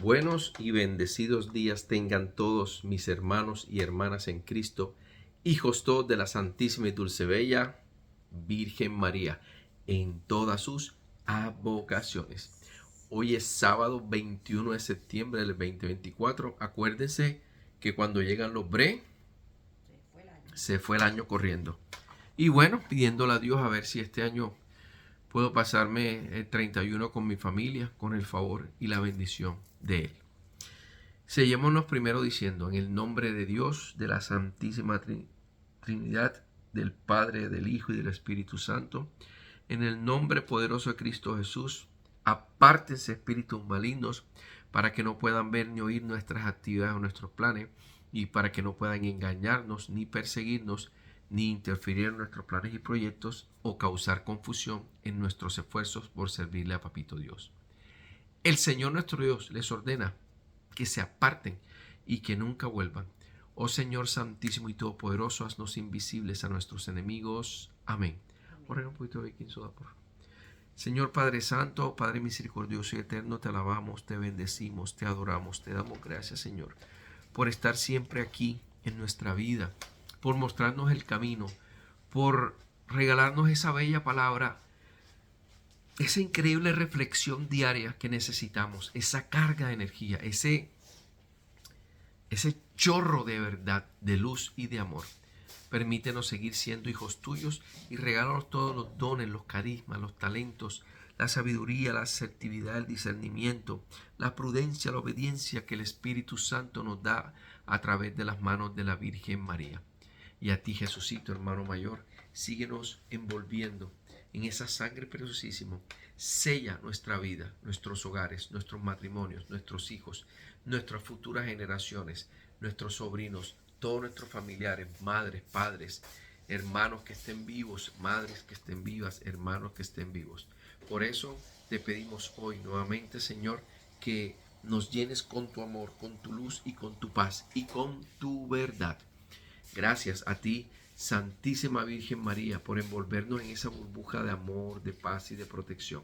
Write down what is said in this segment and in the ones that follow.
Buenos y bendecidos días tengan todos mis hermanos y hermanas en Cristo, hijos todos de la Santísima y Dulce Bella Virgen María, en todas sus avocaciones. Hoy es sábado 21 de septiembre del 2024. Acuérdense que cuando llegan los bre, se fue el año corriendo. Y bueno, pidiéndole a Dios a ver si este año puedo pasarme el 31 con mi familia, con el favor y la bendición de Él. Sellémonos primero diciendo, en el nombre de Dios, de la Santísima Trinidad, del Padre, del Hijo y del Espíritu Santo, en el nombre poderoso de Cristo Jesús, apártense espíritus malignos para que no puedan ver ni oír nuestras actividades o nuestros planes, y para que no puedan engañarnos, ni perseguirnos, ni interferir en nuestros planes y proyectos, o causar confusión en nuestros esfuerzos por servirle a Papito Dios. El Señor nuestro Dios les ordena que se aparten y que nunca vuelvan. Oh Señor Santísimo y Todopoderoso, haznos invisibles a nuestros enemigos. Amén. Oren un poquito de baking soda, por favor. Señor Padre Santo, Padre misericordioso y eterno, te alabamos, te bendecimos, te adoramos, te damos gracias, Señor, por estar siempre aquí en nuestra vida, por mostrarnos el camino, por regalarnos esa bella palabra, esa increíble reflexión diaria que necesitamos, esa carga de energía, ese chorro de verdad, de luz y de amor. Permítenos seguir siendo hijos tuyos y regálanos todos los dones, los carismas, los talentos, la sabiduría, la asertividad, el discernimiento, la prudencia, la obediencia que el Espíritu Santo nos da a través de las manos de la Virgen María. Y a ti, Jesucito, hermano mayor, síguenos envolviendo en esa sangre preciosísima. Sella nuestra vida, nuestros hogares, nuestros matrimonios, nuestros hijos, nuestras futuras generaciones, nuestros sobrinos, todos nuestros familiares, madres, padres, hermanos que estén vivos, madres que estén vivas, hermanos que estén vivos. Por eso te pedimos hoy nuevamente, Señor, que nos llenes con tu amor, con tu luz y con tu paz y con tu verdad. Gracias a ti, Santísima Virgen María, por envolvernos en esa burbuja de amor, de paz y de protección,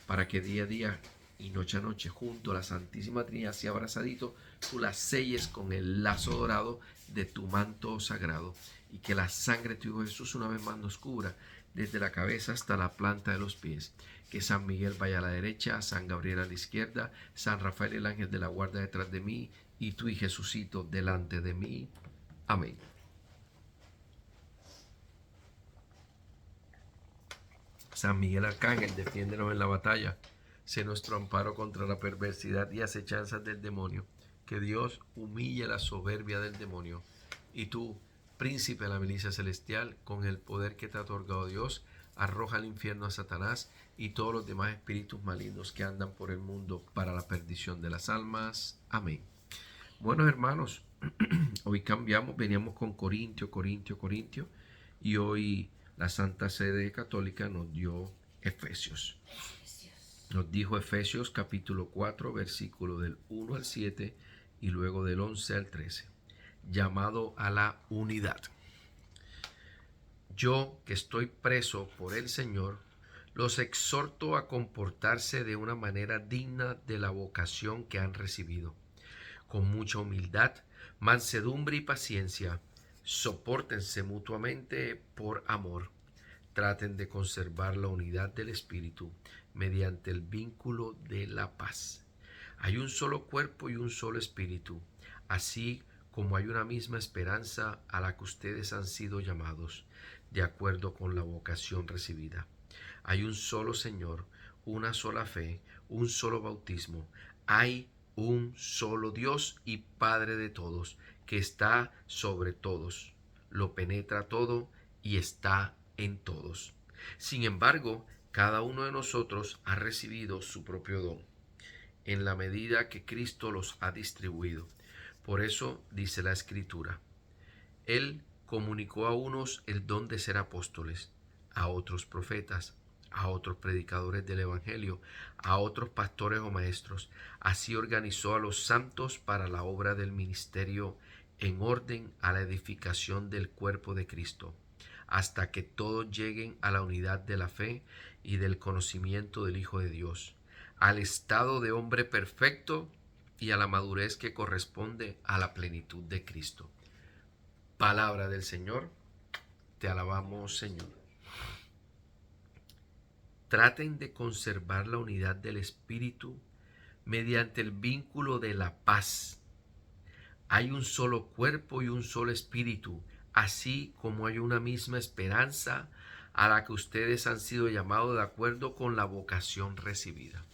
para que día a día y noche a noche, junto a la Santísima Trinidad, así abrazadito, tú las selles con el lazo dorado de tu manto sagrado, y que la sangre de tu Hijo Jesús una vez más nos cubra desde la cabeza hasta la planta de los pies. Que San Miguel vaya a la derecha, San Gabriel a la izquierda, San Rafael el ángel de la guarda detrás de mí, y tú y Jesucito delante de mí. Amén. San Miguel Arcángel, defiéndenos en la batalla. Sé nuestro amparo contra la perversidad y acechanzas del demonio. Que Dios humille la soberbia del demonio. Y tú, príncipe de la milicia celestial, con el poder que te ha otorgado Dios, arroja al infierno a Satanás y todos los demás espíritus malignos que andan por el mundo para la perdición de las almas. Amén. Buenos hermanos, hoy cambiamos, veníamos con Corintio, y hoy la Santa Sede Católica nos dio Efesios. Nos dijo Efesios capítulo 4, versículo del 1 al 7 y luego del 11 al 13. Llamado a la unidad. Yo, que estoy preso por el Señor, los exhorto a comportarse de una manera digna de la vocación que han recibido, con mucha humildad, mansedumbre y paciencia. Sopórtense mutuamente por amor. Traten de conservar la unidad del Espíritu mediante el vínculo de la paz. Hay un solo cuerpo y un solo Espíritu, así como hay una misma esperanza a la que ustedes han sido llamados, de acuerdo con la vocación recibida. Hay un solo Señor, una sola fe, un solo bautismo. Hay un solo Dios y Padre de todos, que está sobre todos, lo penetra todo y está en todos. Sin embargo, cada uno de nosotros ha recibido su propio don, en la medida que Cristo los ha distribuido. Por eso dice la Escritura: Él comunicó a unos el don de ser apóstoles, a otros profetas, a otros predicadores del Evangelio, a otros pastores o maestros. Así organizó a los santos para la obra del ministerio, en orden a la edificación del cuerpo de Cristo, hasta que todos lleguen a la unidad de la fe y del conocimiento del Hijo de Dios, al estado de hombre perfecto, y a la madurez que corresponde a la plenitud de Cristo. Palabra del Señor, te alabamos, Señor. Traten de conservar la unidad del Espíritu mediante el vínculo de la paz. Hay un solo cuerpo y un solo espíritu, así como hay una misma esperanza a la que ustedes han sido llamados de acuerdo con la vocación recibida.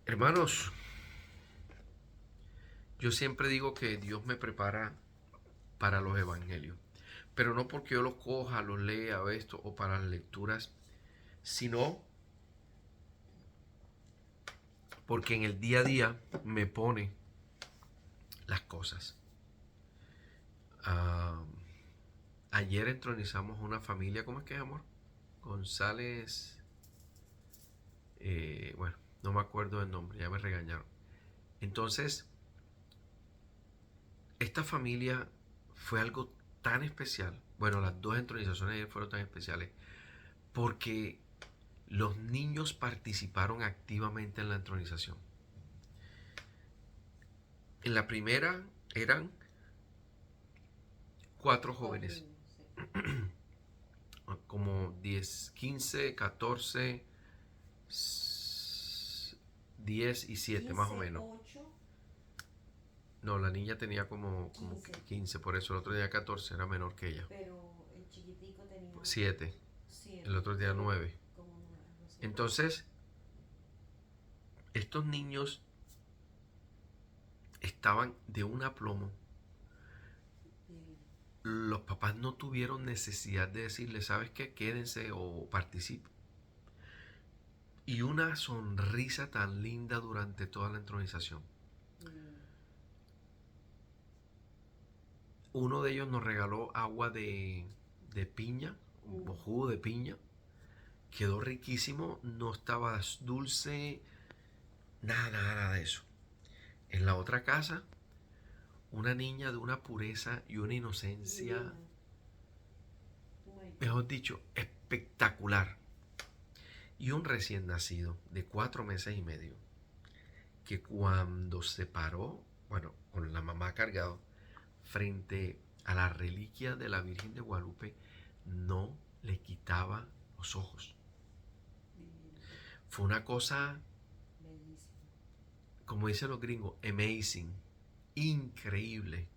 Hermanos, yo siempre digo que Dios me prepara para los evangelios, pero no porque yo los coja, los lea esto o para las lecturas, sino porque en el día a día me pone las cosas. Ayer entronizamos una familia, ¿cómo es que es, amor? González, bueno, no me acuerdo del nombre, ya me regañaron. Entonces, esta familia fue algo tan especial. Bueno, las dos entronizaciones ayer fueron tan especiales porque los niños participaron activamente en la entronización. En la primera eran 4 jóvenes, como 10, 15, 14, 10 y 7 más o menos. 8. No, la niña tenía como 15, por eso el otro día 14, era menor que ella. Pero el chiquitico tenía 7, el otro día 9. Entonces, estos niños estaban de un aplomo. Los papás no tuvieron necesidad de decirle, ¿sabes qué? Quédense o participen. Y una sonrisa tan linda durante toda la entronización. Uno de ellos nos regaló agua de piña, o jugo de piña. Quedó riquísimo, no estaba dulce, nada de eso. En la otra casa, una niña de una pureza y una inocencia, mejor dicho, espectacular. Y un recién nacido de 4 meses y medio, que cuando se paró, bueno, con la mamá cargado, frente a la reliquia de la Virgen de Guadalupe, no le quitaba los ojos. Fue una cosa, como dicen los gringos, amazing, increíble.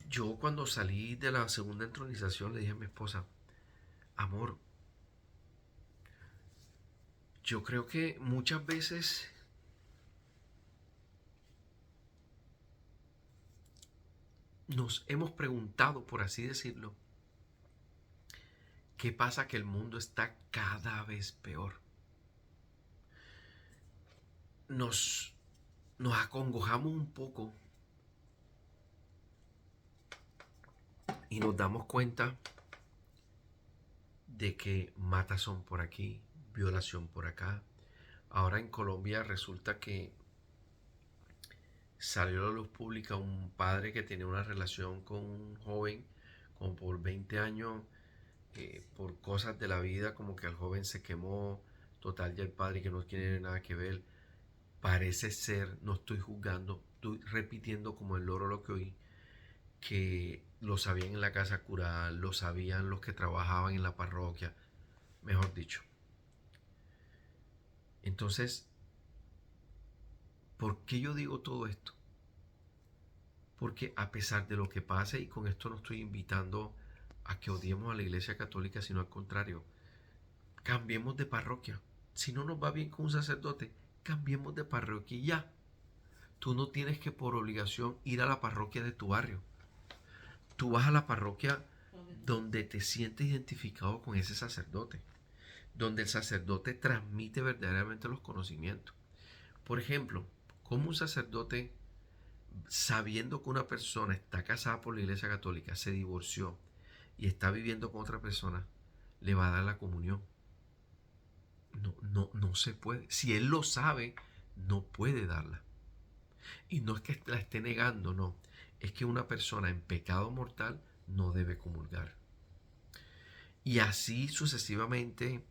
Yo cuando salí de la segunda entronización le dije a mi esposa, amor, yo creo que muchas veces nos hemos preguntado, por así decirlo, ¿qué pasa? Que el mundo está cada vez peor. Nos acongojamos un poco y nos damos cuenta de que matazón por aquí, violación por acá. Ahora en Colombia resulta que salió a la luz pública un padre que tenía una relación con un joven como por 20 años, por cosas de la vida, como que el joven se quemó, total ya el padre que no tiene nada que ver. Parece ser, no estoy juzgando, estoy repitiendo como el loro lo que oí, que lo sabían en la casa cural, lo sabían los que trabajaban en la parroquia, mejor dicho. Entonces, ¿por qué yo digo todo esto? Porque a pesar de lo que pase, y con esto no estoy invitando a que odiemos a la Iglesia Católica, sino al contrario, cambiemos de parroquia. Si no nos va bien con un sacerdote, cambiemos de parroquia y ya. Tú no tienes que por obligación ir a la parroquia de tu barrio. Tú vas a la parroquia donde te sientes identificado con ese sacerdote, donde el sacerdote transmite verdaderamente los conocimientos. Por ejemplo, como un sacerdote, sabiendo que una persona está casada por la Iglesia Católica, se divorció y está viviendo con otra persona, le va a dar la comunión? No se puede. Si él lo sabe, no puede darla. Y no es que la esté negando, no. Es que una persona en pecado mortal no debe comulgar. Y así sucesivamente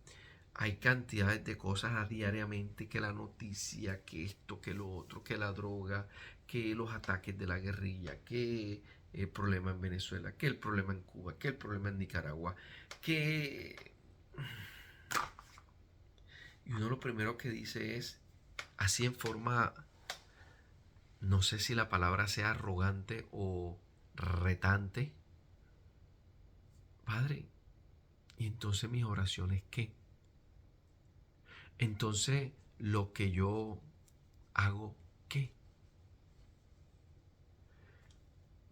hay cantidades de cosas a diariamente, que la noticia, que esto, que lo otro, que la droga, que los ataques de la guerrilla, que el problema en Venezuela, que el problema en Cuba, que el problema en Nicaragua, que... Y uno lo primero que dice es, así en forma, no sé si la palabra sea arrogante o retante, Padre, ¿y entonces mis oraciones qué? Entonces lo que yo hago, ¿qué?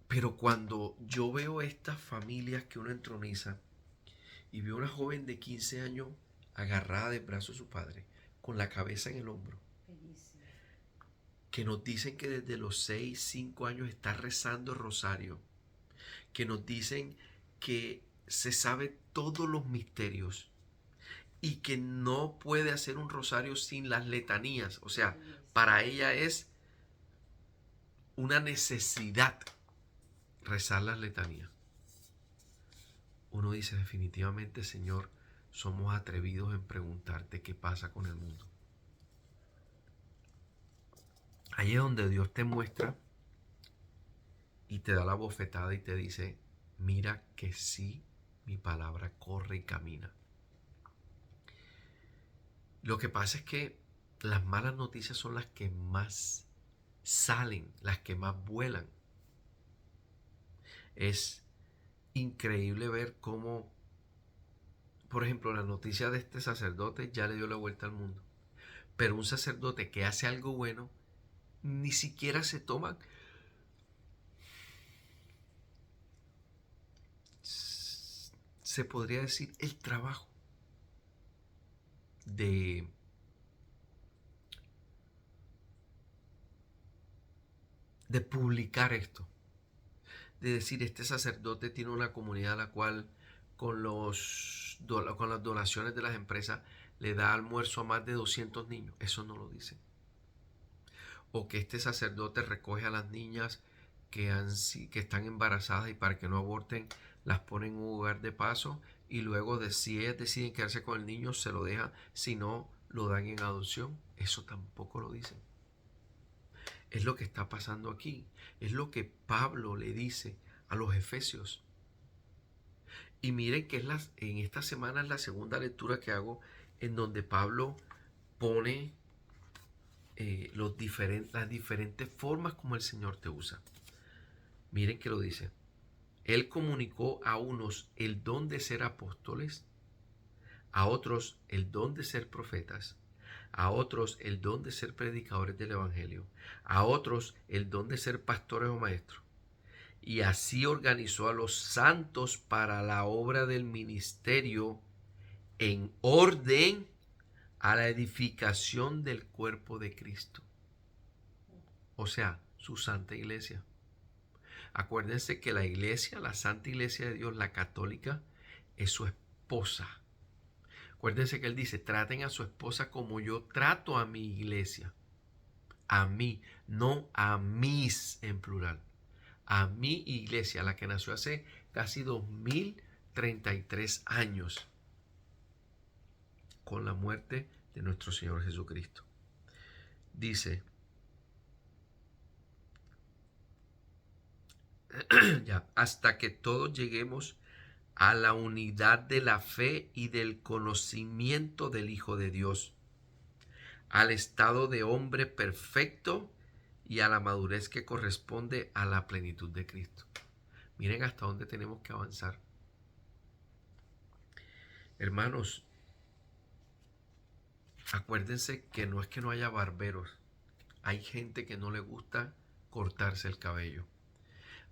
Pero cuando yo veo estas familias que uno entroniza y veo una joven de 15 años agarrada del brazo de su padre, con la cabeza en el hombro, Bellísimo. que nos dicen que desde los 6 5 años está rezando el rosario, que nos dicen que se sabe todos los misterios y que no puede hacer un rosario sin las letanías. O sea, para ella es una necesidad rezar las letanías. Uno dice definitivamente, Señor, somos atrevidos en preguntarte qué pasa con el mundo. Ahí es donde Dios te muestra y te da la bofetada y te dice, mira que sí, mi palabra corre y camina. Lo que pasa es que las malas noticias son las que más salen, las que más vuelan. Es increíble ver cómo, por ejemplo, la noticia de este sacerdote ya le dio la vuelta al mundo. Pero un sacerdote que hace algo bueno, ni siquiera se toma, se podría decir, el trabajo de publicar esto. De decir, este sacerdote tiene una comunidad a la cual con las donaciones de las empresas le da almuerzo a más de 200 niños. Eso no lo dice. O que este sacerdote recoge a las niñas que están embarazadas y para que no aborten las pone en un hogar de paso y luego si ellas deciden quedarse con el niño se lo dejan, si no lo dan en adopción. Eso tampoco lo dice. Es lo que está pasando aquí. Es lo que Pablo le dice a los efesios. Y miren que en esta semana es la segunda lectura que hago en donde Pablo pone las diferentes formas como el Señor te usa. Miren que lo dice. Él comunicó a unos el don de ser apóstoles, a otros el don de ser profetas, a otros el don de ser predicadores del Evangelio, a otros el don de ser pastores o maestros. Y así organizó a los santos para la obra del ministerio en orden a la edificación del cuerpo de Cristo. O sea, su santa iglesia. Acuérdense que la iglesia, la santa iglesia de Dios, la católica, es su esposa. Acuérdense que él dice, traten a su esposa como yo trato a mi iglesia. A mí, no a mis en plural. A mi iglesia, la que nació hace casi 2033 años con la muerte de nuestro Señor Jesucristo. Dice, ya, hasta que todos lleguemos a la unidad de la fe y del conocimiento del Hijo de Dios, al estado de hombre perfecto y a la madurez que corresponde a la plenitud de Cristo. Miren hasta dónde tenemos que avanzar. Hermanos, acuérdense que no es que no haya barberos. Hay gente que no le gusta cortarse el cabello.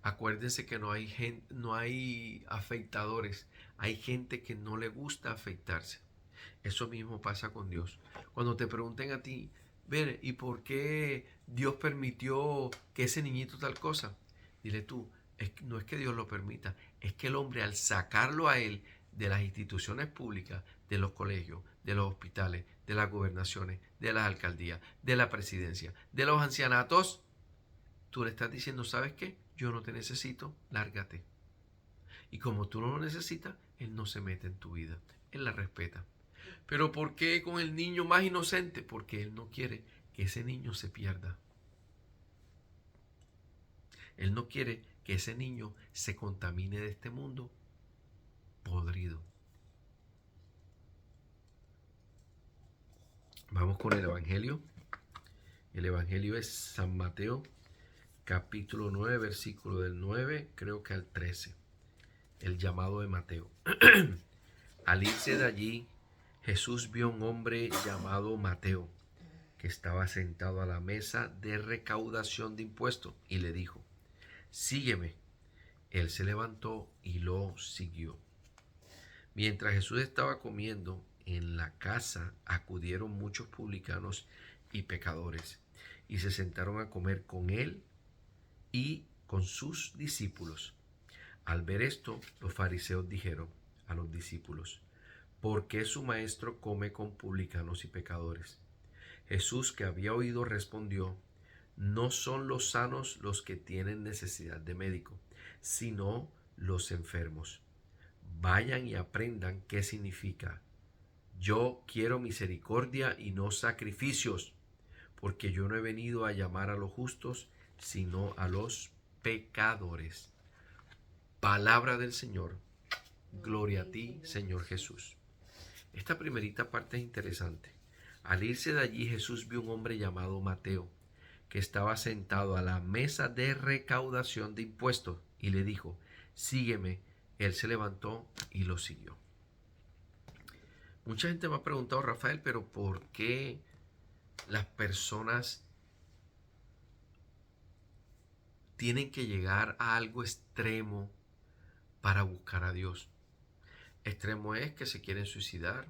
Acuérdense que no hay afeitadores. Hay gente que no le gusta afeitarse. Eso mismo pasa con Dios. Cuando te pregunten a ti, ver, ¿y por qué Dios permitió que ese niñito tal cosa? Dile tú, no es que Dios lo permita, es que el hombre al sacarlo a él de las instituciones públicas, de los colegios, de los hospitales, de las gobernaciones, de las alcaldías, de la presidencia, de los ancianatos, tú le estás diciendo, ¿sabes qué? Yo no te necesito, lárgate. Y como tú no lo necesitas, Él no se mete en tu vida, Él la respeta. Pero ¿por qué con el niño más inocente? Porque Él no quiere que ese niño se pierda. Él no quiere que ese niño se contamine de este mundo podrido. Vamos con el Evangelio. El Evangelio es San Mateo, capítulo 9, versículo del 9, creo que al 13. El llamado de Mateo. Al irse de allí, Jesús vio a un hombre llamado Mateo, que estaba sentado a la mesa de recaudación de impuestos, y le dijo: sígueme. Él se levantó y lo siguió. Mientras Jesús estaba comiendo, en la casa acudieron muchos publicanos y pecadores, y se sentaron a comer con él y con sus discípulos. Al ver esto, los fariseos dijeron a los discípulos: ¿por qué su maestro come con publicanos y pecadores? Jesús, que había oído, respondió: no son los sanos los que tienen necesidad de médico, sino los enfermos. Vayan y aprendan qué significa: yo quiero misericordia y no sacrificios, porque yo no he venido a llamar a los justos, sino a los pecadores. Palabra del Señor. Gloria a ti, Señor Jesús. Esta primerita parte es interesante. Al irse de allí, Jesús vio un hombre llamado Mateo, que estaba sentado a la mesa de recaudación de impuestos, y le dijo: sígueme. Él se levantó y lo siguió. Mucha gente me ha preguntado: Rafael, pero ¿por qué las personas tienen que llegar a algo extremo para buscar a Dios? Extremo es que se quieren suicidar,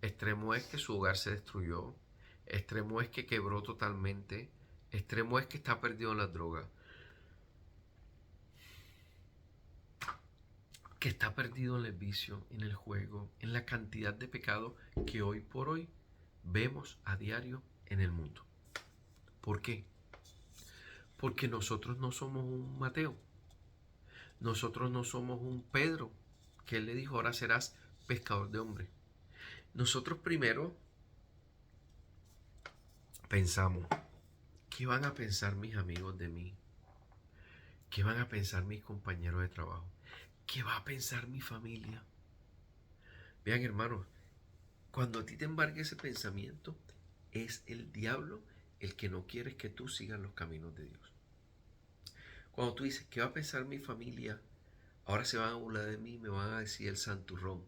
extremo es que su hogar se destruyó, extremo es que quebró totalmente, extremo es que está perdido en la droga, que está perdido en el vicio, en el juego, en la cantidad de pecado que hoy por hoy vemos a diario en el mundo. ¿Por qué? Porque nosotros no somos un Mateo, nosotros no somos un Pedro, que él le dijo: ahora serás pescador de hombres. Nosotros primero pensamos: ¿qué van a pensar mis amigos de mí? ¿Qué van a pensar mis compañeros de trabajo? ¿Qué va a pensar mi familia? Vean, hermanos, cuando a ti te embargue ese pensamiento, es el diablo el que no quiere que tú sigas los caminos de Dios. Cuando tú dices: ¿qué va a pensar mi familia? Ahora se van a burlar de mí, me van a decir el santurrón.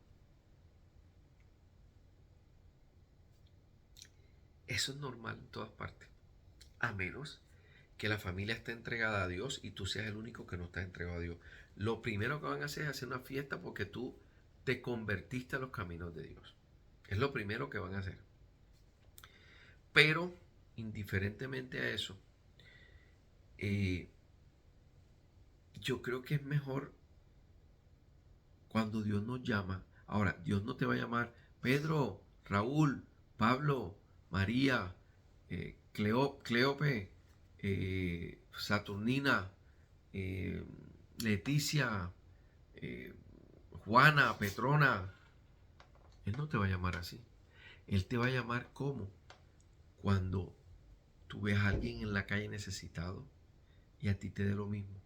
Eso es normal en todas partes, a menos que la familia esté entregada a Dios y tú seas el único que no está entregado a Dios. Lo primero que van a hacer es hacer una fiesta porque tú te convertiste a los caminos de Dios. Es lo primero que van a hacer. Pero, indiferentemente a eso, yo creo que es mejor cuando Dios nos llama. Ahora, Dios no te va a llamar Pedro, Raúl, Pablo, María, Cleope, Saturnina, Leticia, Juana, Petrona. Él no te va a llamar así. Él te va a llamar como cuando tú ves a alguien en la calle necesitado y a ti te dé lo mismo.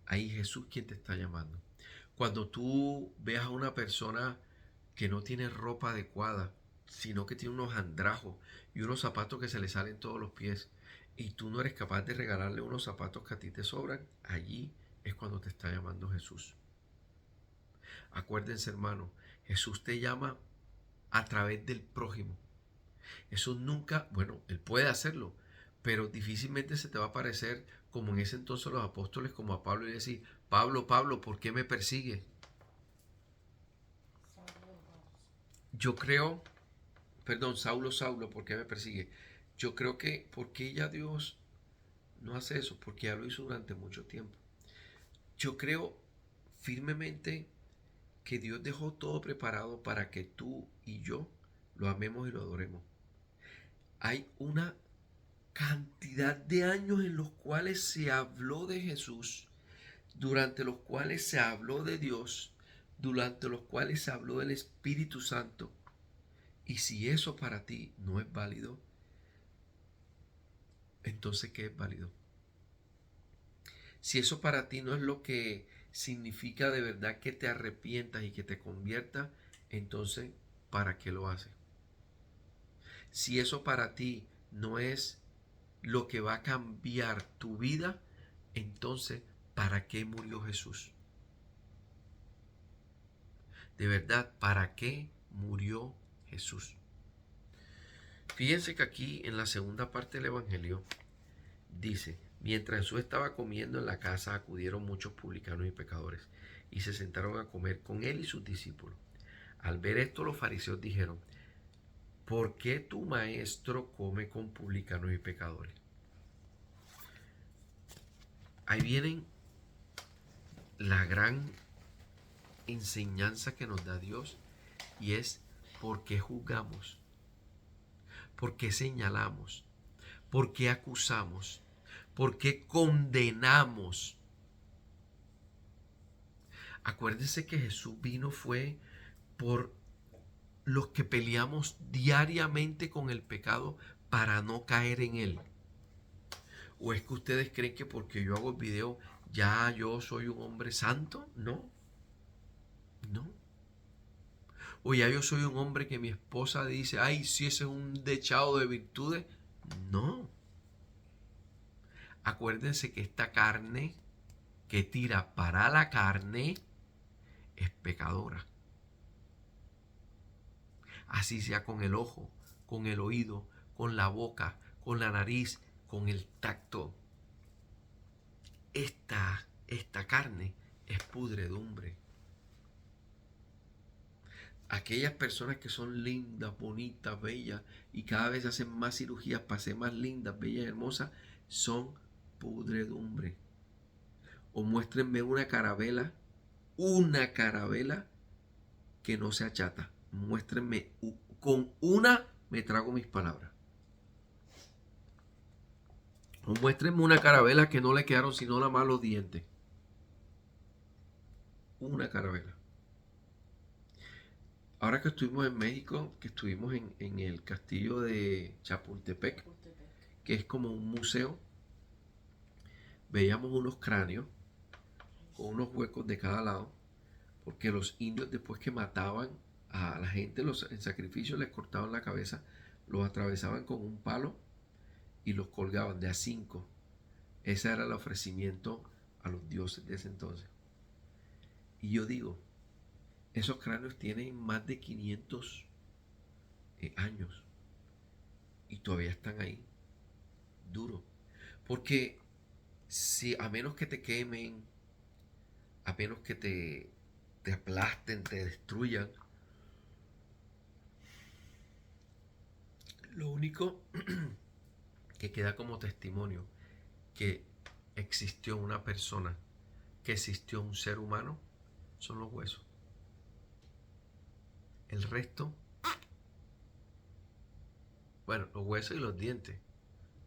Ahí Jesús quien te está llamando. Cuando tú veas a una persona que no tiene ropa adecuada, sino que tiene unos andrajos y unos zapatos que se le salen todos los pies, y tú no eres capaz de regalarle unos zapatos que a ti te sobran, allí es cuando te está llamando Jesús. Acuérdense, hermano, Jesús te llama a través del prójimo. Eso nunca, bueno, Él puede hacerlo, pero difícilmente se te va a parecer como en ese entonces los apóstoles, como a Pablo, y decir: Pablo, Pablo, ¿por qué me persigues? Yo creo, perdón, Saulo, Saulo, ¿por qué me persigue? Yo creo que, ¿por qué ya Dios no hace eso? Porque ya lo hizo durante mucho tiempo. Yo creo firmemente que Dios dejó todo preparado para que tú y yo lo amemos y lo adoremos. Hay una cantidad de años en los cuales se habló de Jesús, durante los cuales se habló de Dios, durante los cuales se habló del Espíritu Santo. Y si eso para ti no es válido, entonces ¿qué es válido? Si eso para ti no es lo que significa de verdad que te arrepientas y que te conviertas, entonces ¿para qué lo haces? Si eso para ti no es lo que va a cambiar tu vida, entonces ¿para qué murió Jesús? De verdad, ¿para qué murió Jesús? Fíjense que aquí en la segunda parte del Evangelio dice, mientras Jesús estaba comiendo en la casa, acudieron muchos publicanos y pecadores y se sentaron a comer con él y sus discípulos. Al ver esto, los fariseos dijeron, ¿por qué tu maestro come con publicanos y pecadores? Ahí vienen la gran enseñanza que nos da Dios, y es ¿por qué juzgamos? ¿Por qué señalamos? ¿Por qué acusamos? ¿Por qué condenamos? Acuérdense que Jesús vino fue por los que peleamos diariamente con el pecado para no caer en él. ¿O es que ustedes creen que porque yo hago el video ya yo soy un hombre santo? No. No. O ya yo soy un hombre que mi esposa dice, ay, sí, ese es un dechado de virtudes. No. Acuérdense que esta carne que tira para la carne es pecadora. Así sea con el ojo, con el oído, con la boca, con la nariz, con el tacto. Esta carne es pudredumbre. Aquellas personas que son lindas, bonitas, bellas y cada vez hacen más cirugías para ser más lindas, bellas y hermosas, son pudredumbre. O muéstrenme una carabela que no se achata. Muéstrenme, con una me trago mis palabras. O muéstrenme una carabela que no le quedaron sino nada más los dientes. Una carabela. Ahora que estuvimos en México, que estuvimos en el castillo de Chapultepec, que es como un museo, veíamos unos cráneos con unos huecos de cada lado, porque los indios después que mataban a la gente en sacrificio les cortaban la cabeza, los atravesaban con un palo y los colgaban de a 5. Ese era el ofrecimiento a los dioses de ese entonces. Y yo digo, esos cráneos tienen más de 500 años y todavía están ahí, duros. Porque si a menos que te quemen, a menos que te aplasten, te destruyan, lo único que queda como testimonio que existió una persona, que existió un ser humano, son los huesos. El resto, bueno, los huesos y los dientes.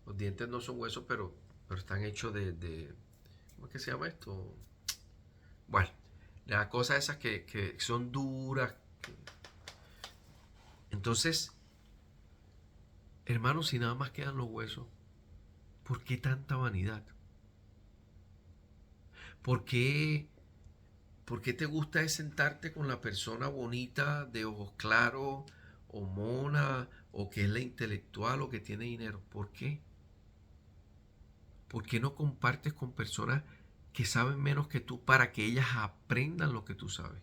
Los dientes no son huesos, pero están hechos de ¿cómo es que se llama esto? Bueno, las cosas esas que son duras. Entonces, hermanos, si nada más quedan los huesos, ¿por qué tanta vanidad? ¿Por qué te gusta sentarte con la persona bonita de ojos claros o mona o que es la intelectual o que tiene dinero? ¿Por qué? ¿Por qué no compartes con personas que saben menos que tú para que ellas aprendan lo que tú sabes?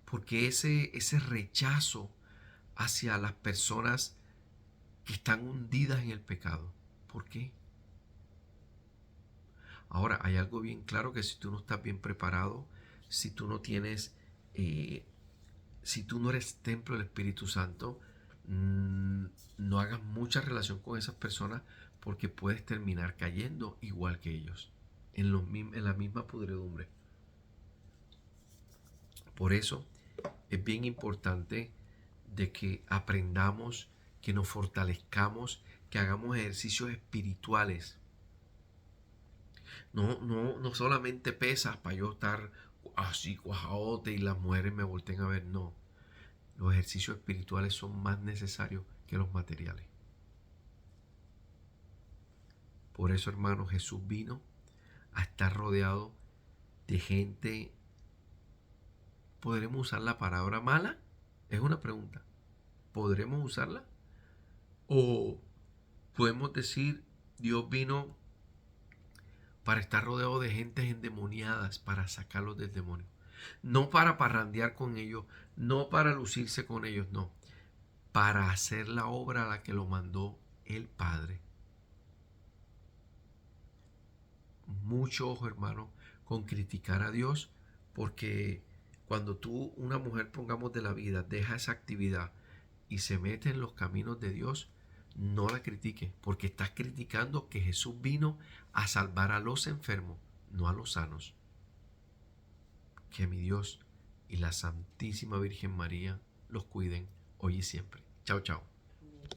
Porque ese rechazo hacia las personas que están hundidas en el pecado. ¿Por qué? Ahora, hay algo bien claro, que si tú no estás bien preparado, si tú no tienes, si tú no eres templo del Espíritu Santo, no hagas mucha relación con esas personas, porque puedes terminar cayendo igual que ellos, en la misma pudredumbre. Por eso es bien importante de que aprendamos, que nos fortalezcamos, que hagamos ejercicios espirituales. No solamente pesas para yo estar así cuajadote y las mujeres me volteen a ver. No, los ejercicios espirituales son más necesarios que los materiales. Por eso, hermano, Jesús vino a estar rodeado de gente. ¿Podremos usar la palabra mala? Es una pregunta. ¿Podremos usarla? ¿O podemos decir, Dios vino para estar rodeado de gentes endemoniadas, para sacarlos del demonio? No para parrandear con ellos, no para lucirse con ellos, no. Para hacer la obra a la que lo mandó el Padre. Mucho ojo, hermano, con criticar a Dios, porque cuando tú, una mujer, pongamos de la vida, deja esa actividad y se mete en los caminos de Dios, no la critique, porque estás criticando que Jesús vino a salvar a los enfermos, no a los sanos. Que mi Dios y la Santísima Virgen María los cuiden hoy y siempre. Chao, chao.